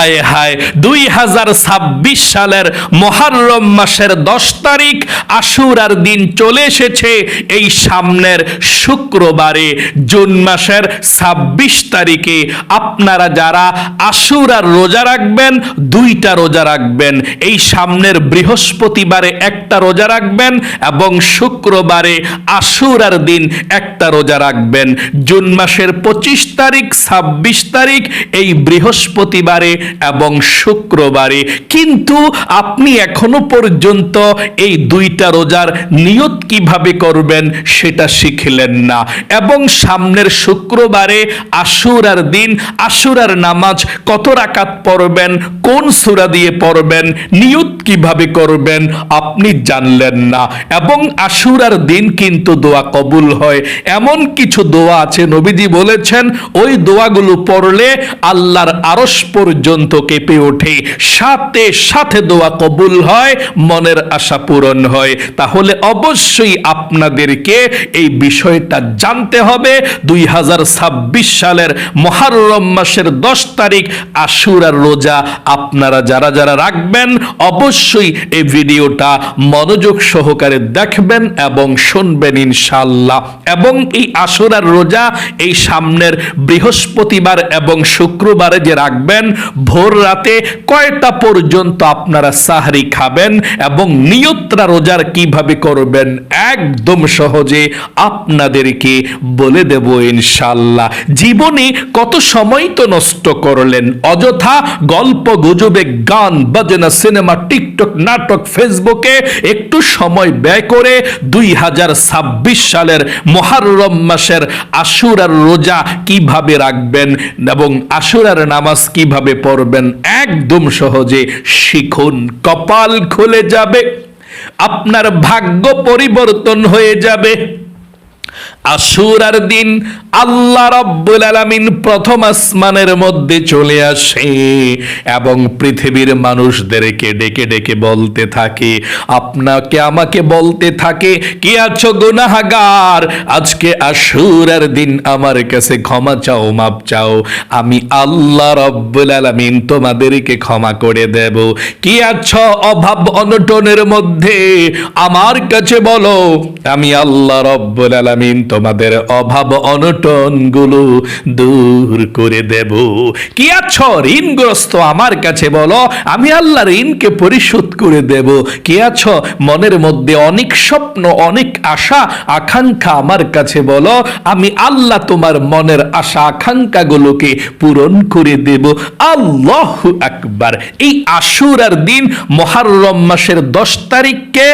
হায় হায় 2026 সালের মুহররম মাসের 10 তারিখ আশুরার দিন চলে এসেছে। এই সামনের শুক্রবারে জুন মাসের 26 তারিখে আপনারা যারা আশুরার রোজা রাখবেন, 2টা রোজা রাখবেন। এই সামনের বৃহস্পতিবারে একটা রোজা রাখবেন এবং শুক্রবারে আশুরার দিন একটা রোজা রাখবেন। জুন মাসের 25 তারিখ, 26 তারিখ এই বৃহস্পতিবারে এবং শুক্রবারে। কিন্তু আপনি এখনো পর্যন্ত এই 2টা রোজার নিয়ত কিভাবে করবেন সেটা শিখলেন না। এবং সামনের শুক্রবারে আশুরার দিন আশুরার নামাজ কত রাকাত পড়বেন, কোন সূরা দিয়ে পড়বেন, নিয়ত কিভাবে করবেন আপনি জানলেন না। এবং আশুরার দিন কিন্তু দোয়া কবুল হয়। এমন কিছু দোয়া আছে নবীজি বলেছেন ওই দোয়াগুলো পড়লে আল্লাহর আরশ পর্যন্ত কেঁপে ওঠে, সাথে সাথে দোয়া কবুল হয়, মনের আশা পূরণ হয়। তাহলে অবশ্যই আপনাদেরকে এই বিষয়টা জানতে হবে। 2026 সালের মুহররম মাসের 10 তারিখ আশুরার রোজা আপনারা যারা যারা রাখবেন অবশ্যই এই ভিডিওটা মনোযোগ সহকারে দেখবেন এবং শুনবেন ইনশাআল্লাহ। এবং এই আশুরার রোজা এই সামনের বৃহস্পতিবার এবং শুক্রবারে যে রাখবেন, ভোর রাতে কয়টা পর্যন্ত আপনারা সাহরি খাবেন এবং নিয়তরা রোজার কিভাবে করবেন একদম সহজে আপনাদেরকে বলে দেব ইনশাআল্লাহ। জীবনে কত সময় তো নষ্ট করলেন অযথা গল্প গুজবে, গান বাজনা, সিনেমা, টিকটক, নাটক, ফেসবুকে একটু সময় ব্যয় করে 2026 সালের মুহররম মাসের আশুরার রোজা কিভাবে রাখবেন এবং আশুরার নামাজ কিভাবে পড়বেন একদম সহজে শিখুন। কপাল খুলে যাবে, আপনার ভাগ্য পরিবর্তন হয়ে যাবে। আশুরার দিন আল্লাহ রাব্বুল আলামিন প্রথম আসমানের মধ্যে চলে আসে এবং পৃথিবীর মানুষদেরকে ডেকে ডেকে বলতে থাকে, আপনাকে আমাকে বলতে থাকে, কে আছো গুনাহগার, আজকে আশুরার দিন আমার কাছে ক্ষমা চাও, মাপ চাও, আমি আল্লাহ রাব্বুল আলামিন তোমাদেরকে ক্ষমা করে দেব। কে আছো অভাব অনটনের মধ্যে, আমার কাছে বলো, আমি আল্লাহ রাব্বুল আলামিন তোমাদের অভাব অনটন গুলো দূর করে দেব। কি আছো ঋণগ্রস্ত, আমার কাছে বলো, আমি আল্লাহ ঋণকে পরিশোধ করে দেব। কি আছো মনের মধ্যে অনেক স্বপ্ন, অনেক আশা আকাঙ্ক্ষা, আমার কাছে বলো, আমি আল্লাহ তোমার মনের আশা আকাঙ্ক্ষা গুলোকে পূরণ করে দেব। আল্লাহু আকবার। এই আশুরার দিন মুহররম মাসের 10 তারিখকে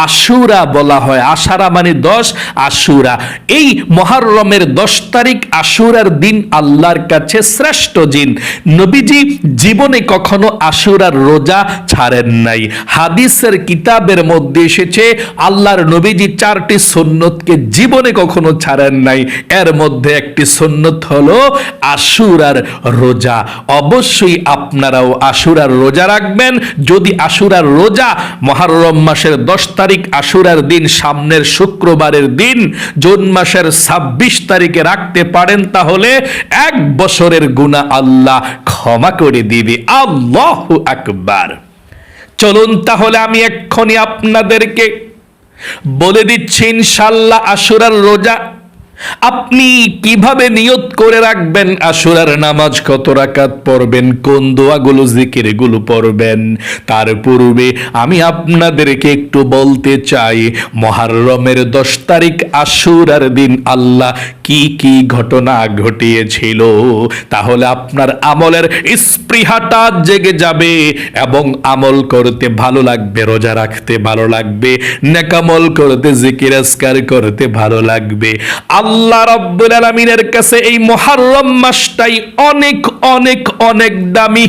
আশুরা বলা হয়। আশারা মানে 10, আশুরা। এই মুহররমের 10 তারিখ আশুরার দিন আল্লাহর কাছে শ্রেষ্ঠ দিন। নবীজি জীবনে কখনো আশুরার রোজা ছাড়েন নাই। হাদিসের কিতাবের মধ্যে এসেছে আল্লাহর নবীজি 4টি সুন্নতকে জীবনে কখনো ছাড়েন নাই। এর মধ্যে একটি সুন্নত হলো আশুরার রোজা। অবশ্যই আপনারাও আশুরার রোজা রাখবেন। যদি আশুরার রোজা মুহররম মাসের 10 তারিখ আশুরার দিন সামনের শুক্রবারের দিন জুন মাসের 26 তারিখে রাখতে পারেন তাহলে 1 বছরের গুনাহ আল্লাহ ক্ষমা করে দিবে। আল্লাহু আকবার। চলুন তাহলে আমি এক্ষুনি আপনাদেরকে বলে দিচ্ছি ইনশাআল্লাহ আশুরার রোজা আপনি কিভাবে নিয়ত করে রাখবেন, আশুরার নামাজ কত রাকাত পড়বেন, কোন দোয়াগুলো জিকিরগুলো পড়বেন। তার পূর্বে আমি আপনাদেরকে একটু বলতে চাই মুহররমের 10 তারিখ আশুরার দিন আল্লাহ কি কি ঘটনা ঘটিয়েছিল। তাহলে আপনার আমলের স্পৃহাটা জেগে যাবে এবং আমল করতে ভালো লাগবে, রোজা রাখতে ভালো লাগবে, নেকামল করতে, জিকির আজকার করতে ভালো লাগবে। আল্লাহ রাব্বুল আলামিনের কাছে এই মুহররম মাসটাই অনেক অনেক অনেক দামি।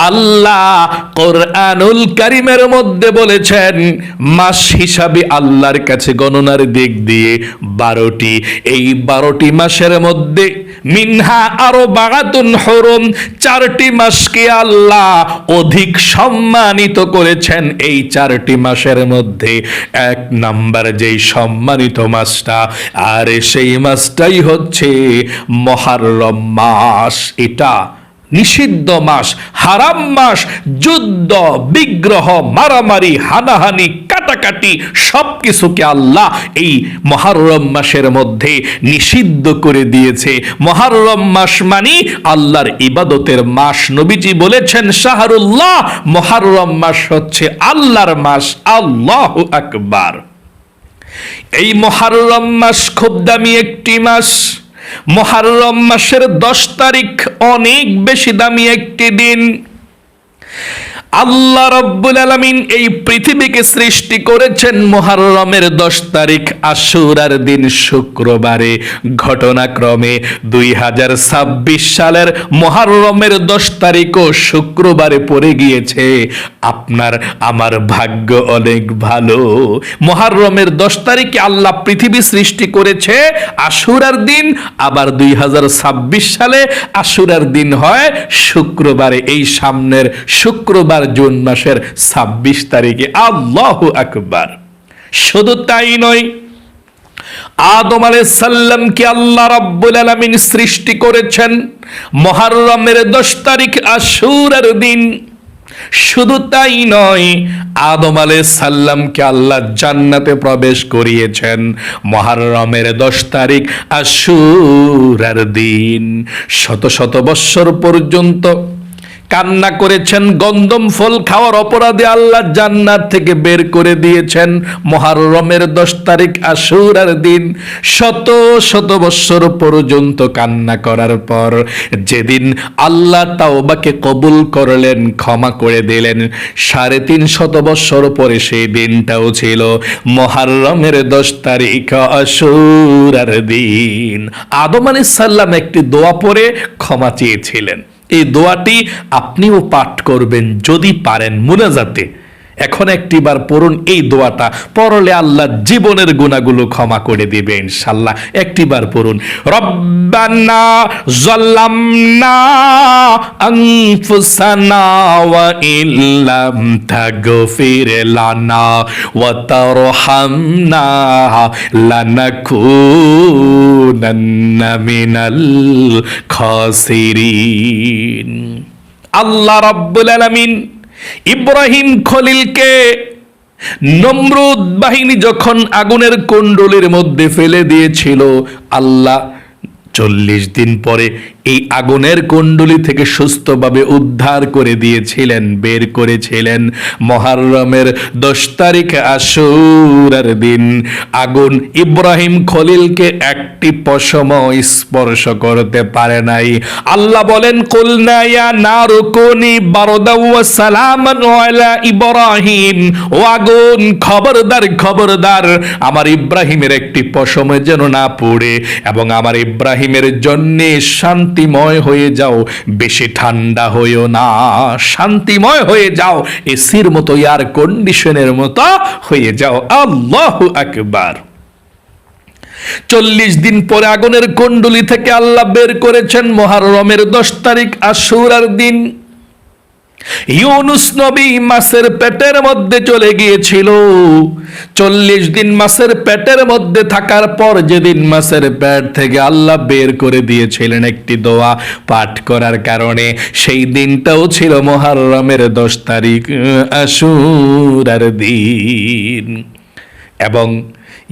আল্লাহ কোরআনুল কারীমের মধ্যে বলেছেন মাস হিসাবে আল্লাহর কাছে গণনার দিক দিয়ে 12টি। এই 12টি মাসের মধ্যে মিনহা আরবাআতুন হুরুম, 4টি মাসকে আল্লাহ অধিক সম্মানিত করেছেন। এই 4টি মাসের মধ্যে 1 নাম্বার যেই সম্মানিত মাসটা, আর সেই মাসটাই হচ্ছে মুহররম মাস। এটা নিষিদ্ধ মাস, হারাম মাস, যুদ্ধ বিগ্রহ, মারামারি, হানাহানি, কাটাকাটি সবকিছুকে আল্লাহ এই মুহররম মাসের মধ্যে নিষিদ্ধ করে দিয়েছে। মুহররম মাস মানে আল্লাহর ইবাদতের মাস। নবীজি বলেছেন শাহরুল্লাহ, মুহররম মাস হচ্ছে আল্লাহর মাস। আল্লাহু আকবার। এই মুহররম মাস খুব দামি একটি মাস। মুহররম মাসের 10 তারিখ অনেক বেশি দামি একটি দিন। আল্লাহ রাব্বুল আলামিন এই পৃথিবীকে সৃষ্টি করেছেন মুহররমের 10 তারিখ আশুরার দিন শুক্রবারে। ঘটনাক্রমে 2026 সালের মুহররমের 10 তারিখও শুক্রবারে পড়ে গিয়েছে। আপনার আমার ভাগ্য অনেক ভালো। মুহররমের 10 তারিখে আল্লাহ পৃথিবী সৃষ্টি করেছে আশুরার দিন, আবার 2026 সালে আশুরার দিন হয় শুক্রবারে। এই সামনের শুক্রবার জুন মাসের 26 তারিখে। আল্লাহু আকবার। শুধু তাই নয়, আদম আলাইহিস সালামকে আল্লাহ রাব্বুল আলামিন সৃষ্টি করেছেন মুহররমের 10 তারিখ আশুরার দিন। শুধু তাই নয়, আদম আলাইহিস সালামকে আল্লাহ জান্নাতে প্রবেশ করিয়েছেন মুহররমের 10 তারিখ আশুরার দিন। শত শত বৎসর পর্যন্ত কান্না করেছেন, গন্ধম ফল খাওয়ার অপরাধে আল্লাহ জান্নাত থেকে বের করে দিয়েছেন মুহররমের 10 তারিখ আশুরার দিন। শত শত বৎসর পর্যন্ত কান্না করার পর যেদিন আল্লাহ তাওবাকে কবুল করলেন, ক্ষমা করে দিলেন, 350 বৎসর পরে সেই দিনটাও ছিল মুহররমের 10 তারিখ আশুরার দিন। আদম আলাইহিস সালাম একটি দোয়া পড়ে ক্ষমা চেয়েছিলেন। এই দোয়াটি আপনিও পাঠ করবেন যদি পারেন মুনাজাতে। এখন একটিবার পড়ুন এই দোয়াটা, পড়লে আল্লাহ জীবনের গুনাহগুলো ক্ষমা করে দিবে ইনশাআল্লাহ। একটিবার পড়ুন, রব্বানা যালামনা আনফুসানা ওয়া ইল্লাম তাগফির লানা ওয়া তারহামনা লানাকুনান্না মিনাল খাসিরিন। আল্লাহ রাব্বুল আলামিন ইব্রাহিম খলিলকে নমরুদ বাহিনী যখন আগুনের কুণ্ডলীর মধ্যে ফেলে দিয়েছিল, আল্লাহ 40 দিন পরে এই আগুনের কুণ্ডলী থেকে সুস্থভাবে উদ্ধার করে দিয়েছিলেন, বের করেছিলেন। মুহররমের 10 তারিখ আশুরার দিন আগুন ইব্রাহিম খলিলকে একটি পশম স্পর্শ করতে পারে নাই। আল্লাহ বলেন, কুলনা ইয়া নারু কুনি বারদাও ওয়া সালামান আলা ইব্রাহিম। ও আগুন, খবরদার খবরদার, আমার ইব্রাহিমের একটি পশমে যেন না পড়ে, এবং আমার ইব্রাহিমের জন্য শান্তিময় হয়ে যাও, বেশি ঠান্ডা হইও না, শান্তিময় হয়ে যাও, এসির মতো, এয়ার কন্ডিশনের মতো হয়ে যাও। আল্লাহু আকবার। 40 দিন পরে আগুনের কুণ্ডলী থেকে আল্লাহ বের করেছেন মুহররমের 10 তারিখ আশুরার দিন। ইউনুস নবী মাছের পেটের মধ্যে চলে গিয়েছিল। 40 দিন মাছের পেটের মধ্যে থাকার পর যেদিন মাছের পেট থেকে আল্লাহ বের করে দিয়েছিলেন একটি দোয়া পাঠ করার কারণে, সেই দিনটাও ছিল মুহররমের 10 তারিখ আশুরার দিন। এবং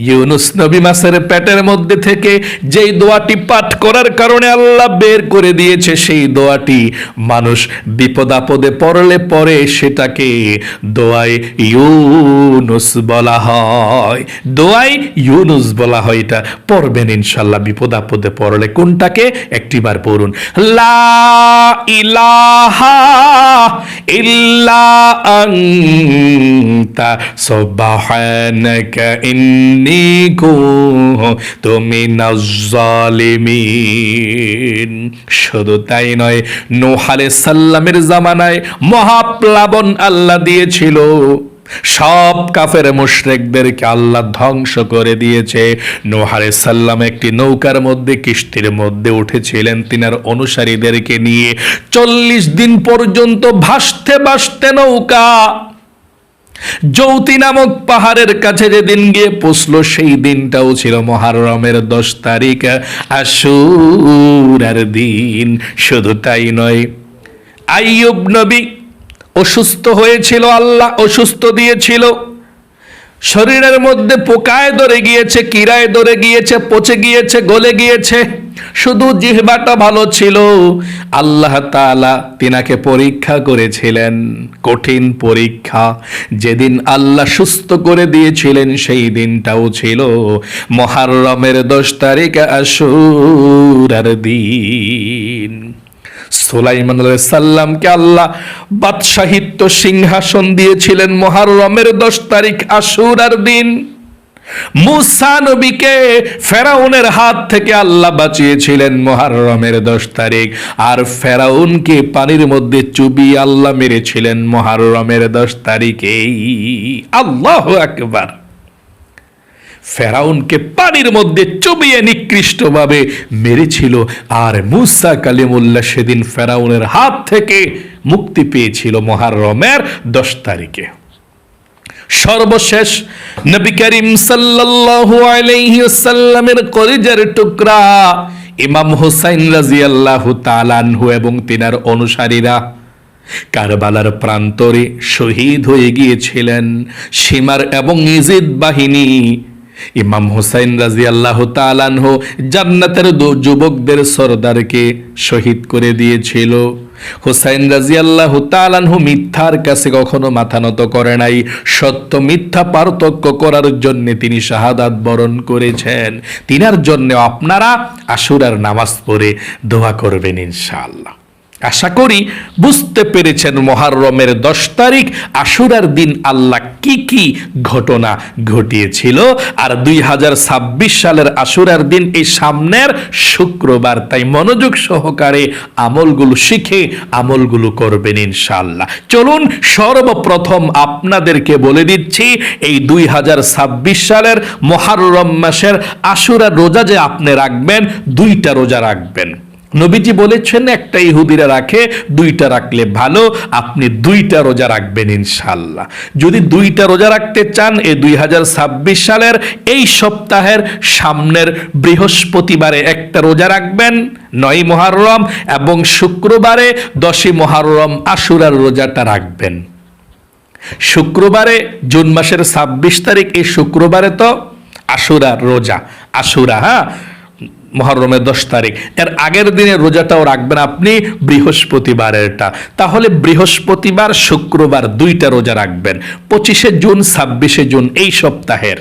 ইউনুস নবী মাছের পেটের মধ্যে থেকে যেই দোয়াটি পাঠ করার কারণে আল্লাহ বের করে দিয়েছে, সেই দোয়াটি মানুষ বিপদ আপদে পড়লে পরে সেটাকে দোয়ায়ে ইউনুস বলা হয়। দোয়ায়ে ইউনুস বলা হয়। এটা পড়বেন ইনশাআল্লাহ বিপদ আপদে পড়লে। কোনটাকে? একটিবার পড়ুন, লা ইলাহা ইল্লা আনতা সুবহানাকা ইন্নী শুধু তাই নয়, নূহ আলাইহিস সালামের জামানায় মহাপ্লাবন আল্লাহ দিয়েছিল, সব কাফের মুশরিকদেরকে আল্লাহ ধ্বংস করে দিয়েছে। নূহ আলাইহিস সালাম একটি নৌকার মধ্যে, কিস্তির মধ্যে উঠেছিলেন তিনার অনুসারীদেরকে নিয়ে। 40 দিন পর্যন্ত ভাসতে ভাসতে নৌকা যৌতি নামক পাহাড়ের কাছে যেদিন গিয়ে পৌঁছলো, সেই দিনটাও ছিল মুহররমের 10 তারিখ আশুরার দিন। শুধু তাই নয়, আইয়ুব নবী অসুস্থ হয়েছিল, আল্লাহ অসুস্থ দিয়েছিল, শরীরের মধ্যে পোকায় ধরে গিয়েছে, কিরায় ধরে গিয়েছে, পচে গিয়েছে, গলে গিয়েছে, শুধু জিহ্বাটা ভালো ছিল। আল্লাহ তাআলা তিনাকে পরীক্ষা করেছিলেন, কঠিন পরীক্ষা। যেদিন আল্লাহ সুস্থ করে দিয়েছিলেন সেই দিনটাও ছিল মুহররমের 10 তারিখ, আশুরার দিন। সুলাইমান আলাইহিস সালামকে আল্লাহ বাদশাহিত্ব সিংহাসন দিয়েছিলেন মুহররমের 10 তারিখ, আশুরার দিন। মূসা নবীকে ফেরাউনের হাত থেকে আল্লাহ বাঁচিয়েছিলেন মুহররমের 10 তারিখ, আর ফেরাউনকে পানির মধ্যে চুবিয়ে আল্লাহ মেরেছিলেন মুহররমের 10 তারিখেই। আল্লাহু আকবার। ফেরাউনকে পানির মধ্যে চুবিয়ে নিকৃষ্টভাবে মেরেছিল, আর মূসা কালিমুল্লাহ সেদিন ফেরাউনের হাত থেকে মুক্তি পেয়েছিল মুহররমের 10 তারিখে। সর্বশেষ নবী করিম সাল্লাল্লাহু আলাইহি ওয়াসাল্লামের কলিজার টুকরা ইমাম হুসাইন রাদিয়াল্লাহু তাআলা আনহু এবং তিনার অনুসারীরা কারবালার প্রান্তরে শহীদ হয়ে গিয়েছিলেন। সীমার এবং ইজিদ বাহিনী ইমাম হুসাইন রাদিয়াল্লাহু তাআলা আনহু জান্নাতের যুবকদের সরদারকে শহীদ করে দিয়েছিল। হুসাইন রাদিয়াল্লাহু তাআলা আনহু মিথ্যার কাছে কখনো মাথা নত করে নাই। সত্য মিথ্যা পার্থক্য করার জন্য তিনি শাহাদাত বরণ করেছেন। তিনার জন্য আপনারা আশুরার নামাজ পড়ে দোয়া করবেন ইনশাআল্লাহ। আশা করি বুঝতে পেরেছেন মুহররমের 10 তারিখ আশুরার দিন আল্লাহ কি কি ঘটনা ঘটিয়েছিল। আর 2026 সালের আশুরার দিন এই সামনের শুক্রবার, তাই মনোযোগ সহকারে আমলগুলো শিখে আমলগুলো করবেন ইনশাআল্লাহ। চলুন সর্বপ্রথম আপনাদেরকে বলে দিচ্ছি, এই 2026 সালের মুহররম মাসের আশুরার রোজা যে আপনি রাখবেন, 2টা রোজা রাখবেন। নবীজি বলেছেন একটা ইহুদিরা রাখে, 2টা রাখলে ভালো, আপনি 2টা রোজা রাখবেন ইনশাআল্লাহ। যদি 2টা রোজা রাখতে চান, এই 2026 সালের এই সপ্তাহের সামনের বৃহস্পতিবারে একটা রোজা রাখবেন 9 মুহররম, এবং শুক্রবারে 10 মুহররম আশুরার রোজাটা রাখবেন। শুক্রবারে জুন মাসের 26 তারিখ, এই শুক্রবারে তো আশুরার রোজা, আশুরা, হ্যাঁ, মুহররমের 10 তারিখ। এর আগের দিনে রোজাটাও রাখবেন আপনি বৃহস্পতিবারেরটা। তাহলে বৃহস্পতিবার শুক্রবার 2টা রোজা রাখবেন। 25শে জুন 26শে জুন এই সপ্তাহের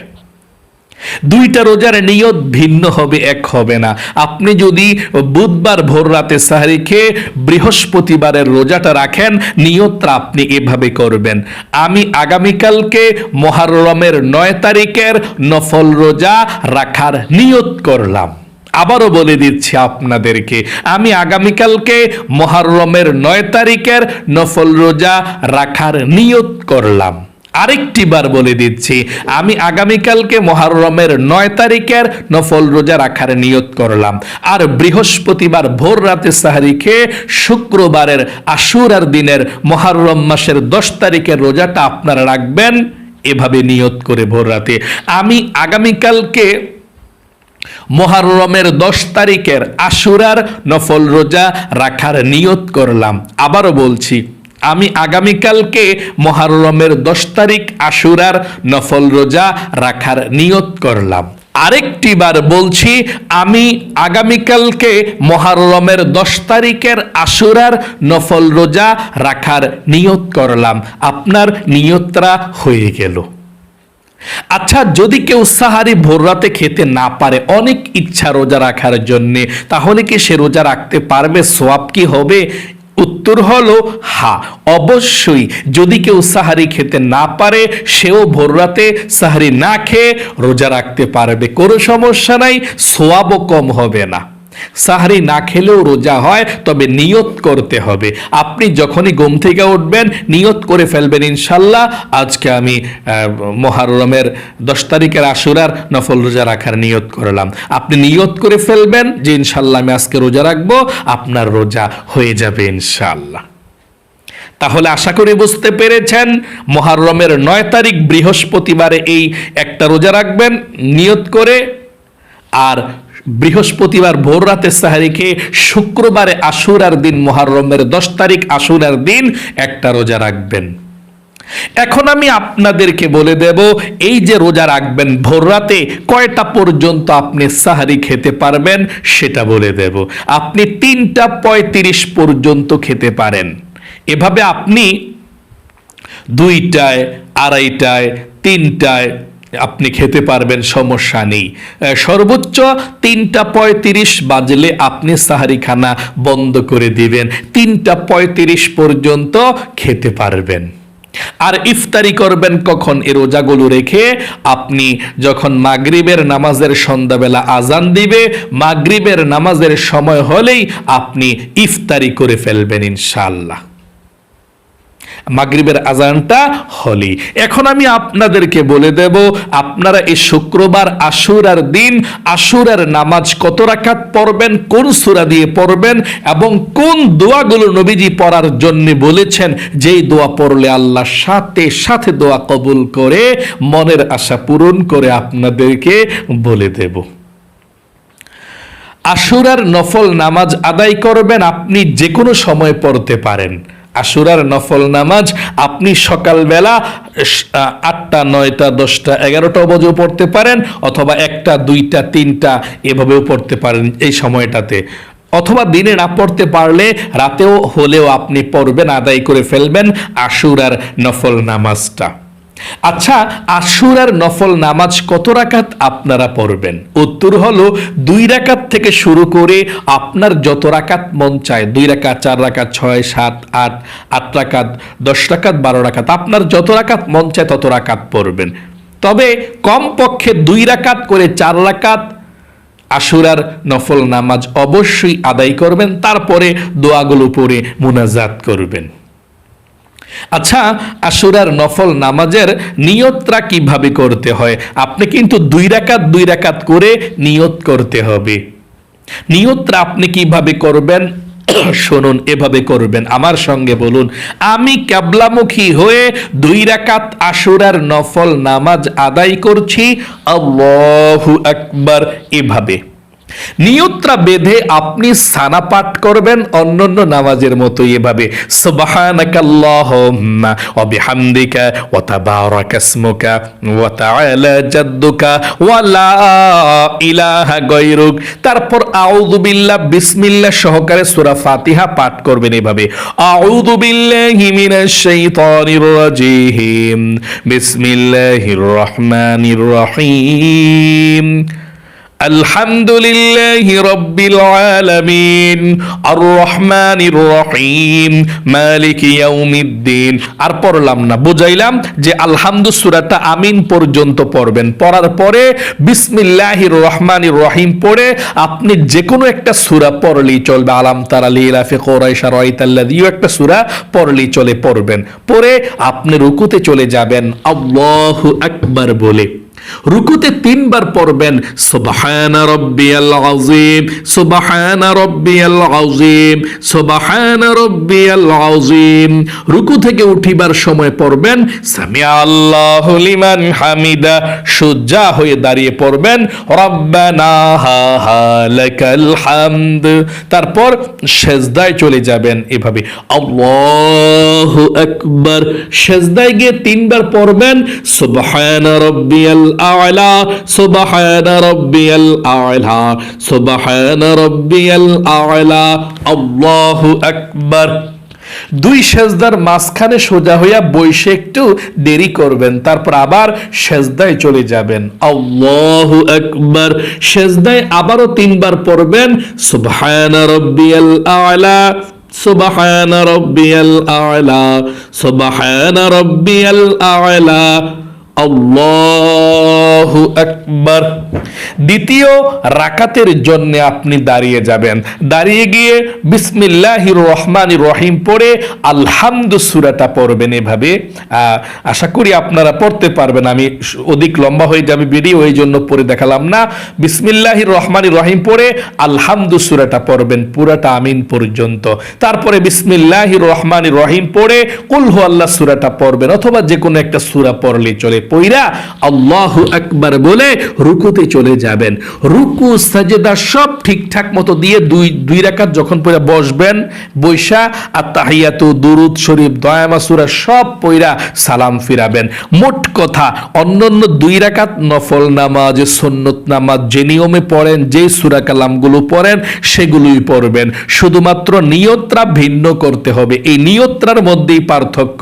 2টা রোজার নিয়ত ভিন্ন হবে, এক হবে না। আপনি যদি বুধবার ভোর রাতে সাহরি খেয়ে বৃহস্পতিবারের রোজাটা রাখেন, নিয়তটা আপনি এভাবে করবেন: আমি আগামীকালকে মুহররমের 9 তারিখের নফল রোজা রাখার নিয়ত করলাম। আবারও বলে দিচ্ছি আপনাদেরকে, আমি আগামীকালকে মুহররমের 9 তারিখের নফল রোজা রাখার নিয়ত করলাম। আরেকটি বার বলে দিচ্ছি, আমি আগামীকালকে মুহররমের 9 তারিখের নফল রোজা রাখার নিয়ত করলাম। আর বৃহস্পতিবার ভোর রাতে সাহরি খেয়ে শুক্রবারের আশুরার দিনের মুহররম মাসের 10 তারিখের রোজাটা আপনারা রাখবেন এভাবে নিয়ত করে ভোর রাতে। আমি আগামীকালকে মুহররমের 10 তারিখের আশুরার নফল রোজা রাখার নিয়ত করলাম। আবারও বলছি, আমি আগামীকালকে মুহররমের 10 তারিখ আশুরার নফল রোজা রাখার নিয়ত করলাম। আরেকটি বার বলছি, আমি আগামীকালকে মুহররমের 10 তারিখের আশুরার নফল রোজা রাখার নিয়ত করলাম। আপনার নিয়তটা হয়ে গেল। আচ্ছা, যদি কেউ সাহারি ভোর রাতে খেতে না পারে, অনেক ইচ্ছা রোজা রাখার জন্যে, তাহলে কি সে রোজা রাখতে পারবে? সওয়াব কি হবে? উত্তর হলো হ্যাঁ, অবশ্যই। যদি কেউ সাহারি খেতে না পারে, সেও ভোর রাতে সাহারি না খেয়ে রোজা রাখতে পারবে, কোনো সমস্যা নাই, সওয়াবও কম হবে না। সাহারি না খেলেও রোজা হয়, তবে নিয়ত করতে হবে। আপনি যখনই ঘুম থেকে উঠবেন নিয়ত করে ফেলবেন, ইনশাল্লাহ আজকে আমি মুহররমের 10 তারিখের আশুরার নফল রোজা রাখার নিয়ত করলাম। আপনি নিয়ত করে ফেলবেন যে ইনশাল্লাহ আমি আজকে রোজা রাখবো, আপনার রোজা হয়ে যাবে ইনশাল্লাহ। তাহলে আশা করি বুঝতে পেরেছেন, মুহররমের 9 তারিখ বৃহস্পতিবারে এই একটা রোজা রাখবেন নিয়ত করে, আর বৃহস্পতিবার ভোর রাতে সাহারি খেয়ে শুক্রবারে আশুরার দিন, মুহররমের 10 তারিখ আশুরার দিন একটা রোজা রাখবেন। এখন আমি আপনাদেরকে বলে দেব, এই যে রোজা রাখবেন ভোর রাতে কয়টা পর্যন্ত আপনি সাহারি খেতে পারবেন সেটা বলে দেব। আপনি 3:35 পর্যন্ত খেতে পারেন। এভাবে আপনি 2টায়, 2:30টায়, 3টায় আপনি খেতে পারবেন, সমস্যা নেই। সর্বোচ্চ 3:35 বাজলে আপনি সাহারি খানা বন্ধ করে দিবেন, 3:35 পর্যন্ত খেতে পারবেন। আর ইফতারি করবেন কখন? এই রোজাগুলো রেখে আপনি যখন মাগরিবের নামাজের সন্ধ্যাবেলা আজান দিবে, মাগরিবের নামাজের সময় হলেই আপনি ইফতারি করে ফেলবেন ইনশাআল্লাহ, মাগরিবের আজানটা হলি। এখন আমি আপনাদেরকে বলে দেব, আপনারা এই শুক্রবার আশুরার দিন আশুরার নামাজ কত রাকাত পড়বেন, কোন সূরা দিয়ে পড়বেন এবং কোন দোয়াগুলো নবীজি পড়ার জন্য বলেছেন, যেই দোয়া পড়লে আল্লাহ সাথে সাথে দোয়া কবুল করে মনের আশা পূরণ করে আপনাদেরকে বলে দেব। আশুরার নফল নামাজ আদায় করবেন, আপনি যে কোনো সময় পড়তে পারেন। আশুরার নফল নামাজ আপনি সকালবেলা 8টা, 9টা, 10টা, 11টা বাজেও পড়তে পারেন, অথবা 1টা, 2টা, 3টা এভাবেও পড়তে পারেন এই সময়টাতে, অথবা দিনে না পড়তে পারলে রাতেও হলেও আপনি পড়বেন, আদায় করে ফেলবেন আশুরার নফল নামাজটা। আচ্ছা, আশুরার নফল নামাজ কত রাকাত আপনারা পড়বেন? উত্তর হলো 2 রাকাত থেকে শুরু করে আপনার যত রাকাত মন চায়, 2 রাকাত, 4 রাকাত, 6, 7, 8 রাকাত, 10 রাকাত, 12 রাকাত, আপনার যত রাকাত মন চায় তত রাকাত পড়বেন। তবে কমপক্ষে 2 রাকাত করে 4 রাকাত আশুরার নফল নামাজ অবশ্যই আদায় করবেন, তারপরে দোয়াগুলো পড়ে মুনাজাত করবেন। আচ্ছা, আশুরার নফল নামাজের নিয়তটা কিভাবে করতে হয়? আপনি কিন্তু 2 রাকাত করে নিয়ত করতে হবে। নিয়তটা আপনি কিভাবে করবেন শুনুন, এভাবে করবেন, আমার সঙ্গে বলুন। আমি কিবলামুখী হয়ে 2 রাকাত আশুরার নফল নামাজ আদায় করছি, আল্লাহু আকবার, এভাবে নিয়তটা বেঁধে আপনি সানা পাঠ করবেন অন্যান্য নামাজের মতো এভাবে, সুবহানাকাল্লাহুম্মা ওয়া বিহামদিকা ওয়া তাবারাকা ইসমুকা ওয়া তাআলা জাদ্দুকা ওয়া লা ইলাহা গায়রুক। তারপর আউযু বিল্লাহ, বিসমিল্লাহ সহকারে সূরা ফাতিহা পাঠ করবেন এভাবে, আউযু বিল্লাহি মিনাশ শাইতানির রাজিম, বিসমিল্লাহির রহমানির রহিম, আলহামদুলিল্লাহি রাব্বিল আলামিন, আর রহমানির রহিম, মালিকি ইয়াউমিদ্দিন। আর পড়লাম না, বুঝাইলাম যে আলহামদু সূরাটা আমিন পর্যন্ত পড়বেন, পড়ার পরে বিসমিল্লাহির রহমানির রহিম পড়ে আপনি যে কোনো একটা সূরা পড়লেই চলবে, আলাম তারা লিলাফি কুরাইশা রাআইতাল্লাযী একটা সূরা পড়লেই চলে, পড়বেন। পরে আপনি রুকুতে চলে যাবেন আল্লাহু আকবার বলে। রুকুতে 3 বার পড়বেন সুবহানা রাব্বিয়াল আযীম, সুবহানা রাব্বিয়াল আযীম, সুবহানা রাব্বিয়াল আযীম। রুকু থেকে উঠিবার সময় পড়বেন সামিআ আল্লাহু লিমান হামিদা, সোজা হয়ে দাঁড়িয়ে পড়বেন রব্বানা লাকাল হামদ। তারপর সেজদায় চলে যাবেন এভাবে, আল্লাহু আকবার। সেজদায় গিয়ে 3 বার পড়বেন সুবহানা রাব্বিয়াল আ'লা, সুবহানা রাব্বিয়াল আ'লা, সুবহানা রাব্বিয়াল আ'লা, আল্লাহু আকবার। 2 সেজদার মাঝখানে সোজা হইয়া বসে একটু দেরি করবেন, তারপর আবার সেজদায় চলে যাবেন, আল্লাহু আকবার। সেজদায় আবারও 3 বার পড়বেন সুবহানা রাব্বিয়াল আ'লা, সুবহানা রাব্বিয়াল আ'লা, সুবহানা রাব্বিয়াল আ'লা, আল্লাহু আকবার। দ্বিতীয় রাকাতের জন্য আপনি দাঁড়িয়ে যাবেন, দাঁড়িয়ে গিয়ে বিসমিল্লাহির রহমানির রহিম পড়ে আলহামদু সূরাটা পড়বেন এভাবে। আশা করি আপনারা পড়তে পারবেন, আমি অধিক লম্বা হয়ে যাবে ভিডিও, এই জন্য পড়ে দেখালাম না। বিসমিল্লাহির রহমানির রহিম পড়ে আলহামদু সূরাটা পড়বেন পুরাটা আমিন পর্যন্ত। তারপরে বিসমিল্লাহির রহমানির রহিম পড়ে কুল হু আল্লাহ সূরাটা পড়বেন, অথবা যে কোনো একটা সূরা পড়লেই চলে। পইরা আল্লাহু আকবার বলে রুকুতে চলে যাবেন। রুকু সাজদা সব ঠিকঠাক মতো দিয়ে দুই রাকাত যখন পড়ে বসবেন, বৈশা আত্তাহিয়াতু, দুরুদ শরীফ, দয়ামা সূরা সব পড়া সালাম ফিরাবেন। মোট কথা অন্যান্য 2 রাকাত নফল নামাজ, সুন্নত নামাজ যে নিয়মে পড়েন, যে সূরা কালামগুলো পড়েন সেগুলোই পড়বেন। শুধুমাত্র নিয়তটা ভিন্ন করতে হবে, এই নিয়তটার মধ্যেই পার্থক্য,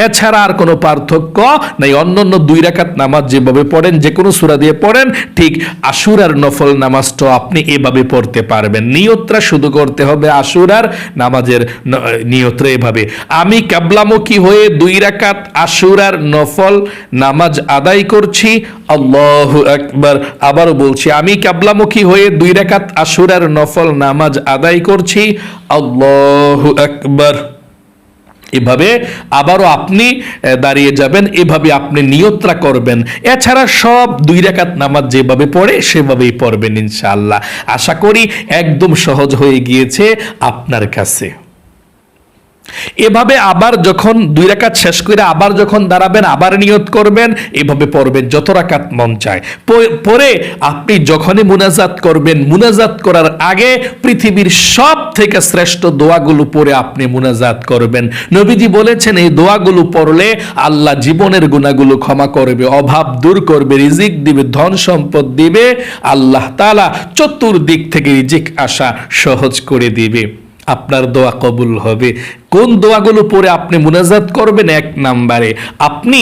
এছাড়া আর কোনো পার্থক্য নাই। অন্যান্য 2 রাকাত নামাজ যেভাবে পড়েন, যে কোনো সূরা দিয়ে পড়েন, ঠিক আশুরার নফল নামাজটাও আপনি এভাবে পড়তে পারবেন। নিয়তটা শুধু করতে হবে আশুরার নামাজের নিয়তটা এভাবে, আমি কিবলামুখী হয়ে 2 রাকাত আশুরার নফল নামাজ আদায় করছি, আল্লাহু আকবার। আবারও বলছি, আমি কিবলামুখী হয়ে 2 রাকাত আশুরার নফল নামাজ আদায় করছি, আল্লাহু আকবার। এভাবে আবারও আপনি দাঁড়িয়ে যাবেন, এভাবে আপনি নিয়তটা করবেন। এছাড়া সব 2 রাকাত নামাজ যেভাবে পড়ে সেভাবেই পড়বেন ইনশাআল্লাহ। আশা করি একদম সহজ হয়ে গিয়েছে আপনার কাছে। এভাবে আবার যখন 2 রাকাত শেষ করে আবার যখন দাঁড়াবেন, আবার নিয়ত করবেন, এভাবে পড়বেন যত রাকাত মন চায়। পরে আপনি যখনই মুনাজাত করবেন, মুনাজাত করার আগে পৃথিবীর সব থেকে শ্রেষ্ঠ দোয়াগুলো পড়ে আপনি মুনাজাত করবেন। নবীজি বলেছেন এই দোয়াগুলো পড়লে আল্লাহ জীবনের গুনাহগুলো ক্ষমা করবে, অভাব দূর করবে, রিজিক দিবে, ধন সম্পদ দিবে, আল্লাহ তাআলা চতুর্দিক থেকে রিজিক আসা সহজ করে দিবে, আপনার দোয়া কবুল হবে। কোন দোয়াগুলো পড়ে আপনি মুনাজাত করবেন? 1 নম্বরে আপনি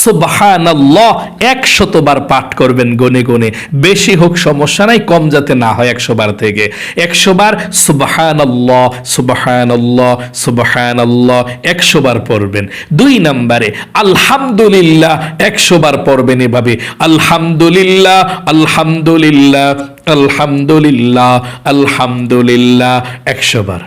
সুবহানাল্লাহ 100 বার পাঠ করবেন গনে গনে, বেশি হোক সমস্যা নাই, কম যাতে না হয় 100 বার থেকে 100 বার সুবহানাল্লাহ সুবহানাল্লাহ সুবহানাল্লাহ 100 বার পড়বেন। 2 নম্বরে আলহামদুলিল্লাহ 100 বার পড়বেন এভাবে, আলহামদুলিল্লাহ আলহামদুলিল্লাহ আলহামদুলিল্লাহ আলহামদুলিল্লাহ 100 বার।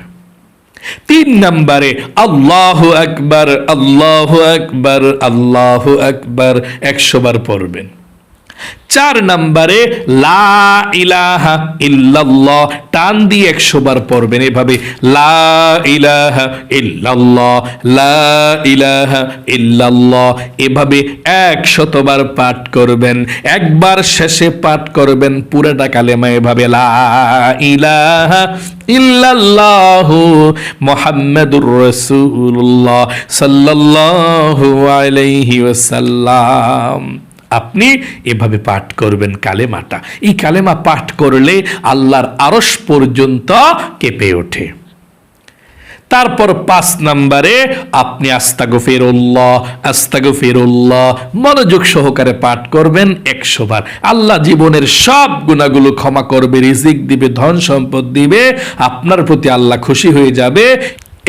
3 নম্বরে আল্লাহু আকবার আল্লাহু আকবার আল্লাহু আকবার 100 বার পড়বেন। 4 নম্বরে লা ইলাহা ইল্লাল্লাহ টান দিয়ে 100 বার পড়বেন এভাবে, লা ইলাহা ইল্লাল্লাহ লা ইলাহা ইল্লাল্লাহ, এভাবে 100 বার পাঠ করবেন। একবার শেষে পাঠ করবেন পুরোটা কালেমা এভাবে, লা ইলাহা ইল্লাল্লাহু মুহাম্মাদুর রাসূলুল্লাহ সাল্লাল্লাহু আলাইহি ওয়াসাল্লাম। আপনি এভাবে পাঠ করবেন কালেমাটা। এই কালেমা পাঠ করলে আল্লাহর আরশ পর্যন্ত কেঁপে ওঠে। তারপর 5 নম্বরে আপনি আস্তাগফিরুল্লাহ আস্তাগফিরুল্লাহ মনোযোগ সহকারে পাঠ করবেন 100 বার। আল্লাহ জীবনের সব গুনাহগুলো ক্ষমা করবে, রিজিক দিবে, ধন সম্পদ দিবে, আপনার প্রতি আল্লাহ খুশি হয়ে যাবে।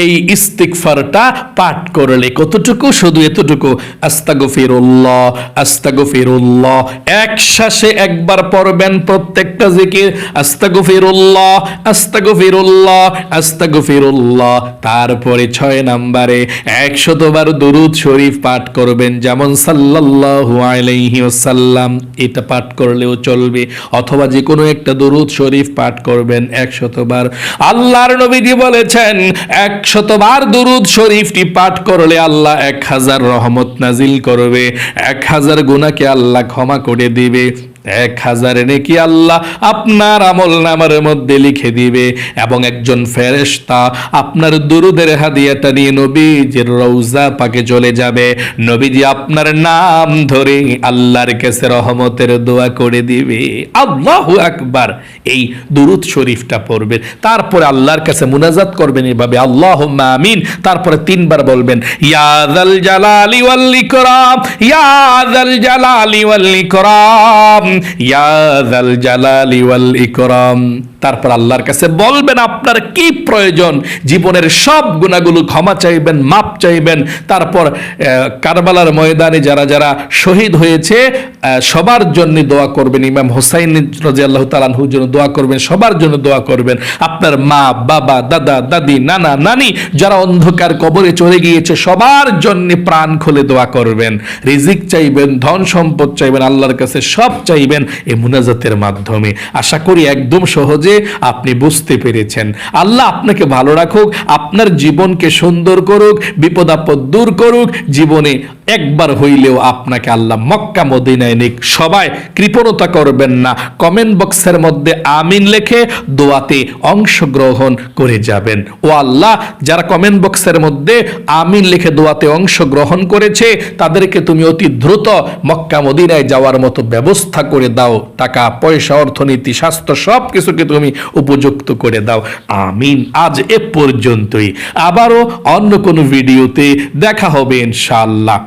এই ইস্তিগফারটা পাঠ করলে কতটুকু? শুধু এতটুকু, আস্তাগফিরুল্লাহ আস্তাগফিরুল্লাহ, এক শ্বাসে একবার পড়বেন প্রত্যেকটা জিকির, আস্তাগফিরুল্লাহ আস্তাগফিরুল্লাহ আস্তাগফিরুল্লাহ। তারপরে 6 নম্বরে 100 বার দুরূদ শরীফ পাঠ করবেন, যেমন সাল্লাল্লাহু আলাইহি ওয়াসাল্লাম, এটা পাঠ করলেও চলবে, অথবা যে কোনো একটা দুরূদ শরীফ পাঠ করবেন 100 বার। আল্লাহর নবীজি বলেছেন 100 বার দুরূদ শরীফটি পাঠ করলে আল্লাহ 1000 রহমত নাজিল করবে, 1000 গুনাহকে আল্লাহ ক্ষমা করে দিবে, 1000 নেকি আল্লাহ আপনার আমলনামার মধ্যে লিখে দিবে, এবং একজন ফেরেশতা আপনার দুরূদের হাদিয়াটা নিয়ে নবীজির রওজা পাকে চলে যাবে, নবীজি আপনার নাম ধরে আল্লাহর কাছে রহমতের দোয়া করে দিবে। আল্লাহু আকবার। এই দুরূদ শরীফটা পড়বেন, তারপরে আল্লাহর কাছে মুনাজাত করবেন এভাবে, আল্লাহুম্মা আমিন। তারপরে 3 বার বলবেন, ইয়া যাল জালালি ওয়াল ইকরাম ইয়া যাল জালালি ওয়াল ইকরাম ইয়া যাল জালালি ওয়াল ইকরাম। তারপর আল্লাহর কাছে বলবেন আপনার কি প্রয়োজন, জীবনের সব গুনাহগুলো ক্ষমা চাইবেন, মাপ চাইবেন। তারপর কারবালার ময়দানে যারা যারা শহীদ হয়েছে সবার জন্য দোয়া করবেন, ইমাম হোসাইন রাদিয়াল্লাহু তাআলা আনহুর জন্য দোয়া করবেন, সবার জন্য দোয়া করবেন। আপনার মা, বাবা, দাদা, দাদি, নানা, নানি যারা অন্ধকার কবরে চলে গিয়েছে সবার জন্য প্রাণ খুলে দোয়া করবেন, রিজিক চাইবেন, ধন সম্পদ চাইবেন, আল্লাহর কাছে সব চাইবেন এই মুনাজাতের মাধ্যমে। আশা করি একদম সহজে আপনি বুঝতে পেরেছেন। আল্লাহ আপনাকে ভালো রাখুক, আপনার জীবনকে সুন্দর করুক, বিপদ আপদ দূর করুক, জীবনে একবার হইলেও আপনাকে আল্লাহ মক্কা মদিনায় নিক। সবাই কৃপণতা করবেন না, কমেন্ট বক্সের মধ্যে আমিন লিখে দোয়াতে অংশগ্রহণ করে যাবেন। ও আল্লাহ, যারা কমেন্ট বক্সের মধ্যে আমিন লিখে দোয়াতে অংশগ্রহণ করেছে তাদেরকে তুমি অতি দ্রুত মক্কা মদিনায় যাওয়ার মতো ব্যবস্থা করে দাও। টাকা পয়সা, অর্থনীতি, স্বাস্থ্য সব কিছুকে তুমি উপযুক্ত করে দাও। আমিন। আজ এ পর্যন্তই, আবারও অন্য কোনো ভিডিওতে দেখা হবে ইনশাআল্লাহ।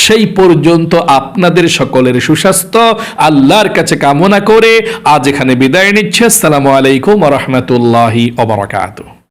সেই পর্যন্ত আপনাদের সকলের সুস্বাস্থ্য আল্লাহর কাছে কামনা করে আজ এখানে বিদায় নিচ্ছে। আসসালামু আলাইকুম ওয়া রাহমাতুল্লাহি ওয়া বারাকাতুহু।